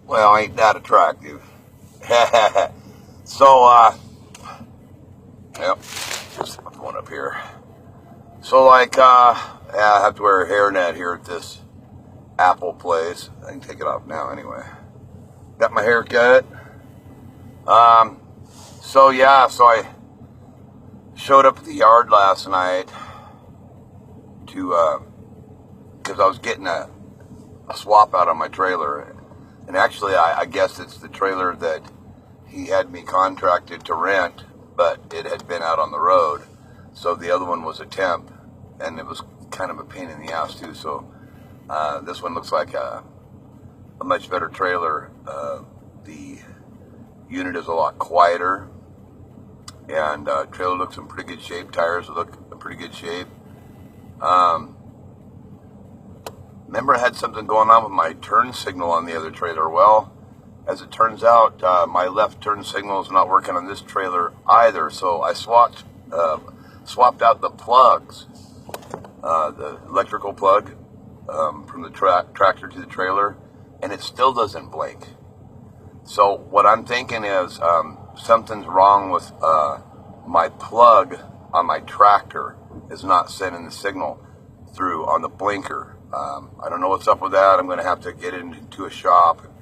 Well, ain't that attractive. So, yep, just going up here. So, yeah, I have to wear a hairnet here at this Apple place. I can take it off now anyway. Got my hair cut. So I showed up at the yard last night to, because I was getting a swap out on my trailer. And actually, I guess it's the trailer that he had me contracted to rent, but it had been out on the road. So the other one was a temp, and it was kind of a pain in the ass too. So this one looks like a much better trailer. The unit is a lot quieter, and trailer looks in pretty good shape. Tires look in pretty good shape. Remember, I had something going on with my turn signal on the other trailer. Well, as it turns out, my left turn signal is not working on this trailer either. So I swapped out the plugs, the electrical plug from the tractor to the trailer, and it still doesn't blink. So what I'm thinking is something's wrong with my plug on my tractor is not sending the signal through on the blinker. I don't know what's up with that. I'm going to have to get into a shop and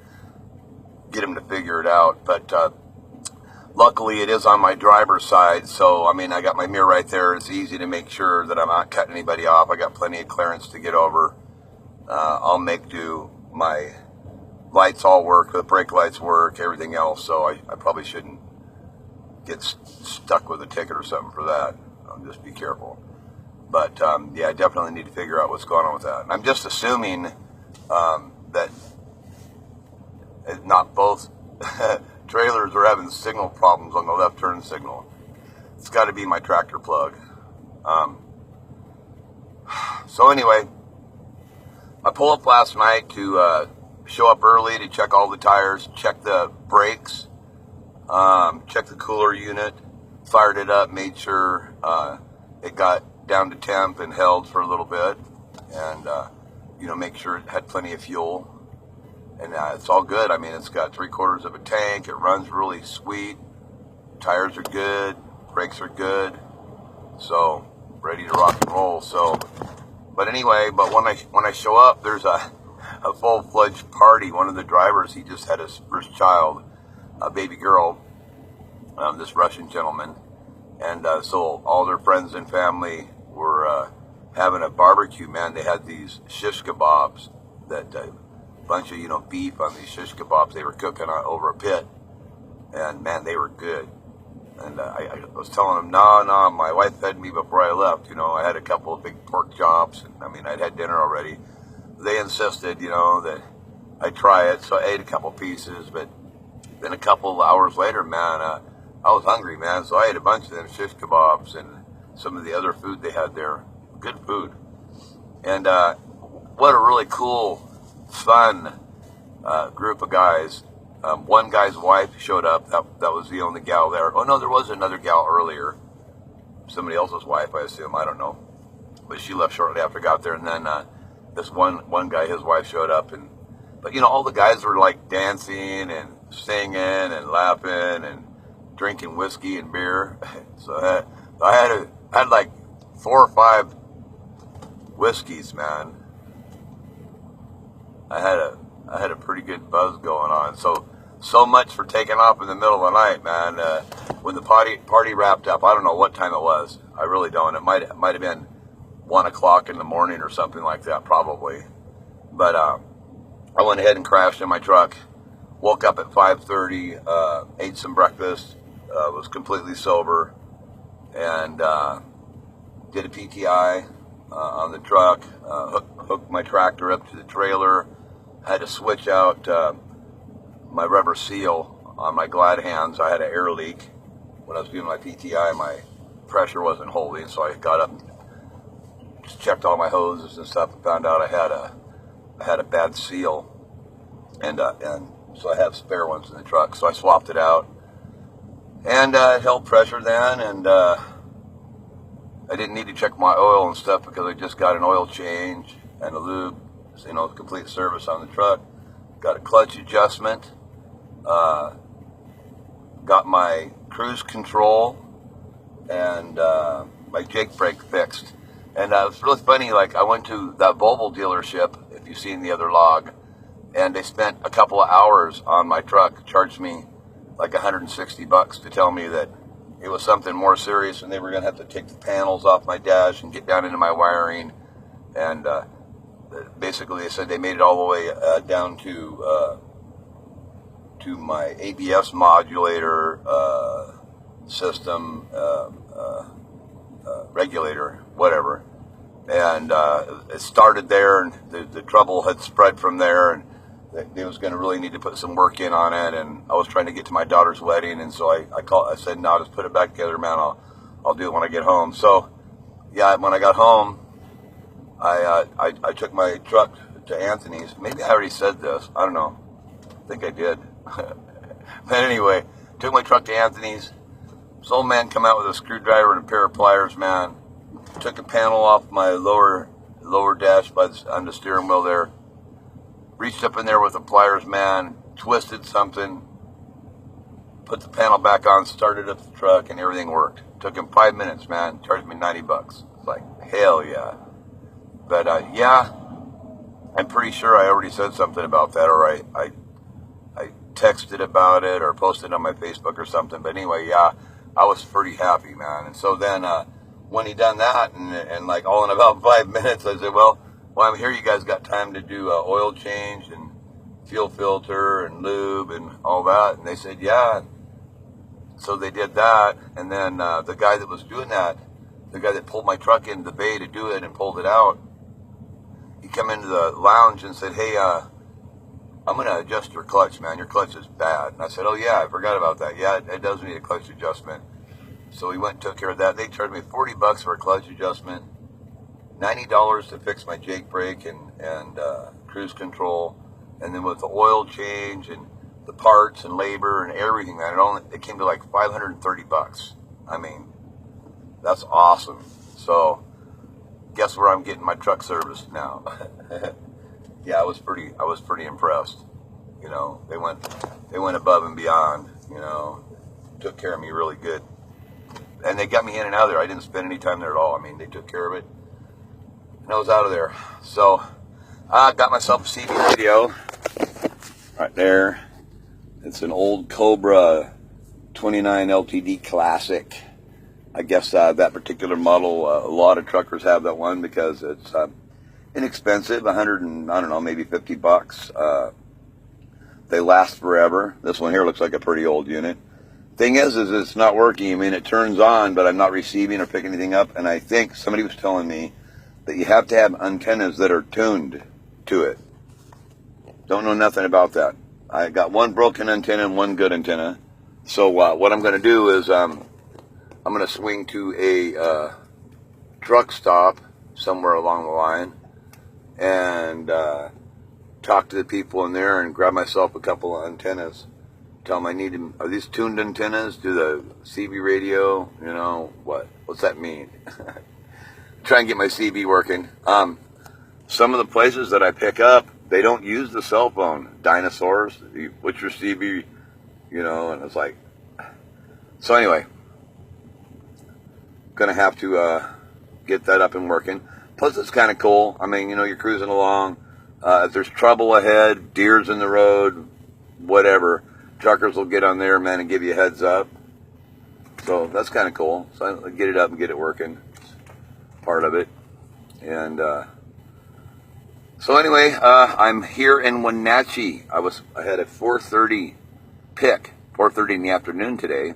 get him to figure it out. But luckily, it is on my driver's side. So, I mean, I got my mirror right there. It's easy to make sure that I'm not cutting anybody off. I got plenty of clearance to get over. I'll make do. My lights all work. The brake lights work. Everything else. So I probably shouldn't get stuck with a ticket or something for that. Just be careful. But, yeah, I definitely need to figure out what's going on with that. And I'm just assuming that not both trailers are having signal problems on the left turn signal. It's got to be my tractor plug. So anyway, I pulled up last night to show up early to check all the tires, check the brakes, check the cooler unit, fired it up, made sure it got down to temp and held for a little bit, and make sure it had plenty of fuel, and it's all good. I mean, it's got 3/4 of a tank. It runs really sweet. Tires are good. Brakes are good. So ready to rock and roll. So, but anyway, when I show up, there's a full-fledged party. One of the drivers, he just had his first child, a baby girl, this Russian gentleman, and so all their friends and family were having a barbecue. Man, they had these shish kebabs, that bunch of beef on these shish kebabs they were cooking over a pit, and man, they were good. And I was telling them, no, my wife fed me before I left. I had a couple of big pork chops, and I mean, I'd had dinner already. They insisted, that I try it, so I ate a couple pieces. But then a couple of hours later, man, I was hungry, man, so I ate a bunch of them shish kebabs and some of the other food they had there. Good food. And what a really cool, fun group of guys. One guy's wife showed up. That was the only gal there. Oh, no, there was another gal earlier. Somebody else's wife, I assume. I don't know. But she left shortly after I got there. And then this one guy, his wife showed up. But all the guys were like dancing and singing and laughing and drinking whiskey and beer. So I had like 4 or 5 whiskeys, man. I had a pretty good buzz going on. So much for taking off in the middle of the night, man. When the party wrapped up, I don't know what time it was. I really don't. It might have been 1 o'clock in the morning or something like that, probably. But I went ahead and crashed in my truck. Woke up at 5:30. Ate some breakfast. Was completely sober, and did a PTI on the truck. Hooked my tractor up to the trailer. Had to switch out my rubber seal on my glad hands. I had an air leak when I was doing my PTI. My pressure wasn't holding, so I got up, just checked all my hoses and stuff, and found out I had a bad seal, and so I have spare ones in the truck. So I swapped it out, and it held pressure then, and I didn't need to check my oil and stuff because I just got an oil change and a lube, complete service on the truck. got a clutch adjustment, got my cruise control, and my Jake brake fixed. And it was really funny, like I went to that Volvo dealership, if you've seen the other log, and they spent a couple of hours on my truck, charged me like $160 to tell me that it was something more serious and they were going to have to take the panels off my dash and get down into my wiring. And basically they said they made it all the way down to my ABS modulator system, regulator, whatever. And it started there, and the trouble had spread from there, and they was going to really need to put some work in on it. And I was trying to get to my daughter's wedding, and so I said, no, just put it back together, man. I'll do it when I get home. So yeah, when I got home, I took my truck to Anthony's. Maybe I already said this. I don't know. I think I did. But anyway, took my truck to Anthony's. This old man come out with a screwdriver and a pair of pliers, man. Took a panel off my lower dash on the steering wheel there. Reached up in there with the pliers, man. Twisted something. Put the panel back on, started up the truck, and everything worked. Took him 5 minutes, man. Charged me $90. It's like, hell yeah. But yeah, I'm pretty sure I already said something about that, or I texted about it or posted on my Facebook or something. But anyway, yeah, I was pretty happy, man. And so then when he done that, and like all in about 5 minutes, I said, well, I'm here. You guys got time to do oil change and fuel filter and lube and all that? And they said, yeah. So they did that. And then the guy that was doing that, the guy that pulled my truck into the bay to do it and pulled it out, he come into the lounge and said, hey, I'm going to adjust your clutch, man. Your clutch is bad. And I said, oh, yeah, I forgot about that. Yeah, it does need a clutch adjustment. So we went and took care of that. They charged me $40 for a clutch adjustment, $90 to fix my Jake brake and cruise control. And then with the oil change and the parts and labor and everything, man, it came to like $530. I mean, that's awesome. So guess where I'm getting my truck serviced now? Yeah, I was pretty impressed. You know, they went above and beyond. You know, took care of me really good, and they got me in and out of there. I didn't spend any time there at all. I mean, they took care of it, and I was out of there. So I got myself a CB radio right there. It's an old Cobra 29 LTD Classic. I guess that particular model, a lot of truckers have that one because it's inexpensive, $100 and I don't know, maybe $50. They last forever. This one here looks like a pretty old unit. Thing is it's not working. I mean, it turns on, but I'm not receiving or picking anything up. And I think somebody was telling me that you have to have antennas that are tuned to it. Don't know nothing about that. I got one broken antenna and one good antenna. So what I'm going to do is I'm going to swing to a truck stop somewhere along the line and talk to the people in there and grab myself a couple of antennas. Tell them I need them. Are these tuned antennas? Do the CB radio? You know, what's that mean? Try and get my CB working. Some of the places that I pick up, they don't use the cell phone. Dinosaurs, what's your CB? You know, and it's like, so anyway, gonna have to get that up and working. Plus, it's kind of cool. I mean, you know, you're cruising along. If there's trouble ahead, deer's in the road, whatever, truckers will get on there, man, and give you a heads up. So that's kind of cool. So I get it up and get it working. Part of it. And so anyway, I'm here in Wenatchee. I had a 4:30 pick, 4:30 in the afternoon today.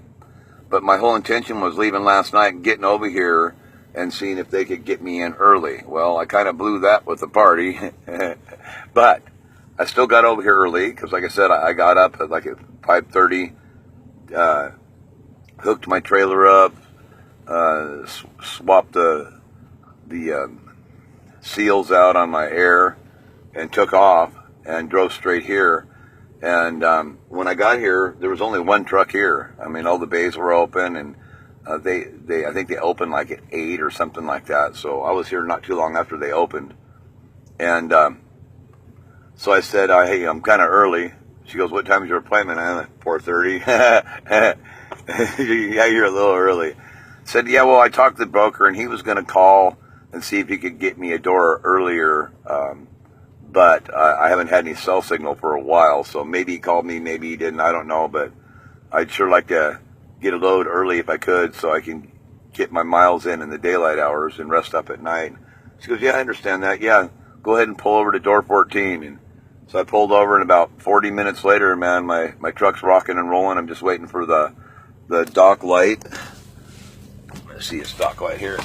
But my whole intention was leaving last night and getting over here and seeing if they could get me in early. Well, I kind of blew that with the party. But I still got over here early because, like I said, I got up at like at 5:30, hooked my trailer up, swapped the seals out on my air, and took off and drove straight here. And when I got here, there was only one truck here. I mean, all the bays were open, and I think they opened like at 8 or something like that. So I was here not too long after they opened, and So I said, hey, I'm kind of early. She goes, what time is your appointment? I'm at 4:30. Yeah, you're a little early. Said, yeah, well, I talked to the broker, and he was going to call and see if he could get me a door earlier. But I haven't had any cell signal for a while, so maybe he called me, maybe he didn't, I don't know. But I'd sure like to get a load early if I could, so I can get my miles in the daylight hours and rest up at night. She goes, yeah, I understand that. Yeah, go ahead and pull over to door 14. And so I pulled over, and about 40 minutes later, man, my truck's rocking and rolling. I'm just waiting for the dock light. Let's see a stock light here.